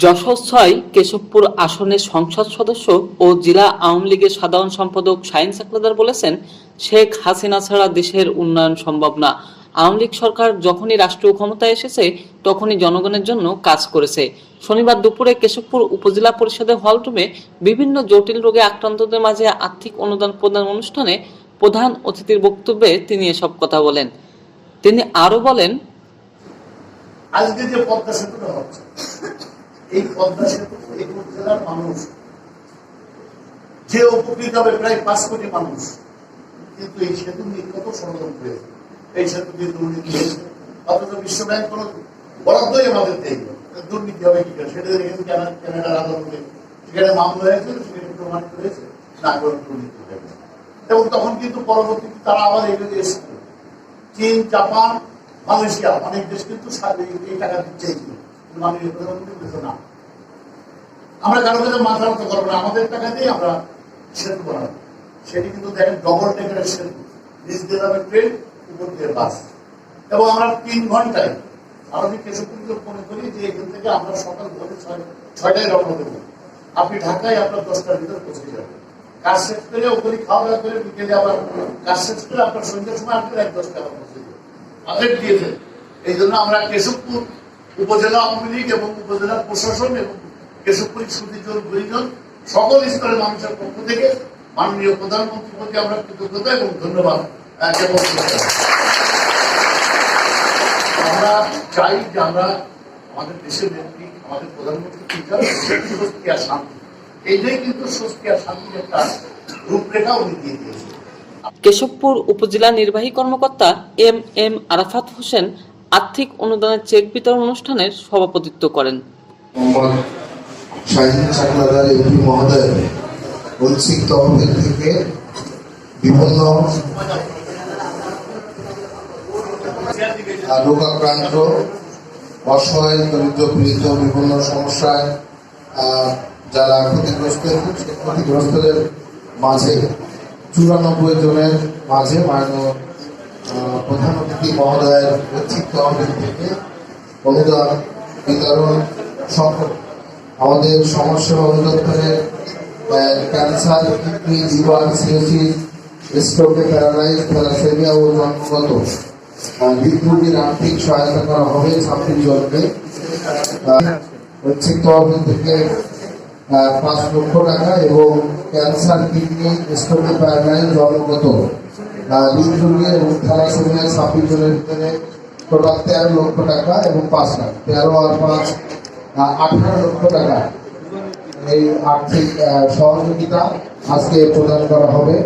যশোর ৬ কেশবপুর আসনের সংসদ সদস্য ও জেলা আওয়ামী লীগের সাধারণ সম্পাদক শাহীন সাকলাদার বলেছেন, শেখ হাসিনা ছাড়া দেশের উন্নয়ন সম্ভব না। আওয়ামী লীগ সরকার যখনই রাষ্ট্রীয় ক্ষমতায় এসেছে তখনই জনগণের জন্য কাজ করেছে। শনিবার দুপুরে কেশবপুর উপজেলা পরিষদের হলরুমে বিভিন্ন জটিল রোগে আক্রান্তদের মাঝে আর্থিক অনুদান প্রদান অনুষ্ঠানে প্রধান অতিথির বক্তব্যে তিনি এসব কথা বলেন। তিনি আরো বলেন, আজকে যে পদ্মা সেতুটা হচ্ছে, এই পদ্মা সেতু এই উপজেলার মানুষ যে উপকৃত হবে প্রায় 5 কোটি মানুষ, কিন্তু এই সেতু নিয়ে কত ষড়যন্ত্র হয়েছে, এই সেতু দিয়ে দুর্নীতি হয়েছে, অথচ বিশ্ব ব্যাংক কোন বরাদ্দই আমাদের দেয় দুর্নীতি হবে কি করে, সেটা দেখেন ক্যানাডার আদালতে সেখানে মামলা হয়েছিল, সেখানে প্রমাণিত হয়েছে না করে দুর্নীতি হবে। এবং তখন কিন্তু পরবর্তীতে তারা আবার এগুলো এসেছিল, চীন, জাপান, মালয়েশিয়া অনেক দেশ কিন্তু এই টাকা দিচ্ছে, মাননীয় প্রধানমন্ত্রী বলেছে না, আমরা কারো কাছে মাথা মতো করবো না, আমাদের টাকা দিয়ে আমরা সেতু বানাবো। সেটি কিন্তু দেখেন ডবল ডেকারের সেতু, নিচ দিয়ে যাবে ট্রেন, উপর দিয়ে বাস, এবং আমরা 3 ঘন্টায় আমি কেশবপুরকে মনে করি যে এখান থেকে আমরা সকাল ভোর 6টায় রওনা দেবো, আপনি ঢাকায় আপনার 10টার ভিতরে পৌঁছে যাবেন, কাজ শেষ করে ওখানে খাওয়া দাওয়া করে বিকেলে আবার কাজ শেষ করে আপনার সন্ধ্যার সময় আপনার 1-10টা আবার পৌঁছে যাবেন, আপডেট দিয়েছেন। এই জন্য আমরা কেশবপুর উপজেলা আওয়ামী লীগ এবং উপজেলা প্রশাসন এবং কেশবপুর সুদীজন গুরিজন সকল স্তরের মানুষের পক্ষ থেকে মাননীয় প্রধানমন্ত্রীর প্রতি আমরা কৃতজ্ঞতা এবং ধন্যবাদ জ্ঞাপন করতে। আমরা চাই যে আমরা আমাদের দেশের নেত্রী, আমাদের প্রধানমন্ত্রী স্বস্তি আর শান্তি, এইটাই কিন্তু স্বস্তি আর শান্তির একটা রূপরেখা উনি দিয়ে দিয়েছে। কেশবপুর উপজেলা নির্বাহী কর্মকর্তা এম আরাফাত হোসেন আর্থিক অনুদানের চেক বিতরণ অনুষ্ঠানের সভাপতিত্ব করেন। শাহীন সাকলাদার এমপি মহোদয় ঐচ্ছিক তহবিল থেকে বিভিন্ন রোগাক্রান্ত, অসহায়, দরিদ্র পীড়িত, বিভিন্ন সমস্যায় যারা ক্ষতিগ্রস্তদের মাঝে 94 জনের মাঝে মাননীয় প্রধান অতিথি মহোদয়ের ঐচ্ছিক তহবিল থেকে অনুদান বিতরণ সম্ভব। আমাদের সমাজসেবা অধিদপ্তরের ক্যান্সার, কিডনি, লিভার, সিরোসিস, স্ট্রোকে, প্যারালাইজ, থ্যালাসেমিয়া ও জন্মগত হৃদরোগীর আর্থিক সহায়তা করা হবে 26 জনকে। ঐচ্ছিক তহবিল থেকে 5 লক্ষ টাকা এবং ক্যান্সার, কিডনি, স্ট্রোকে, প্যারালাইজ, জন্মগত হৃদরোগী এবং থ্যালাসেমিয়া 26 জনের ভিতরে টোটাল 13 লক্ষ টাকা এবং 5 লাখ 13 আর 5 18 লক্ষ টাকা এই আর্থিক সহযোগিতা আজকে প্রদান করা হবে।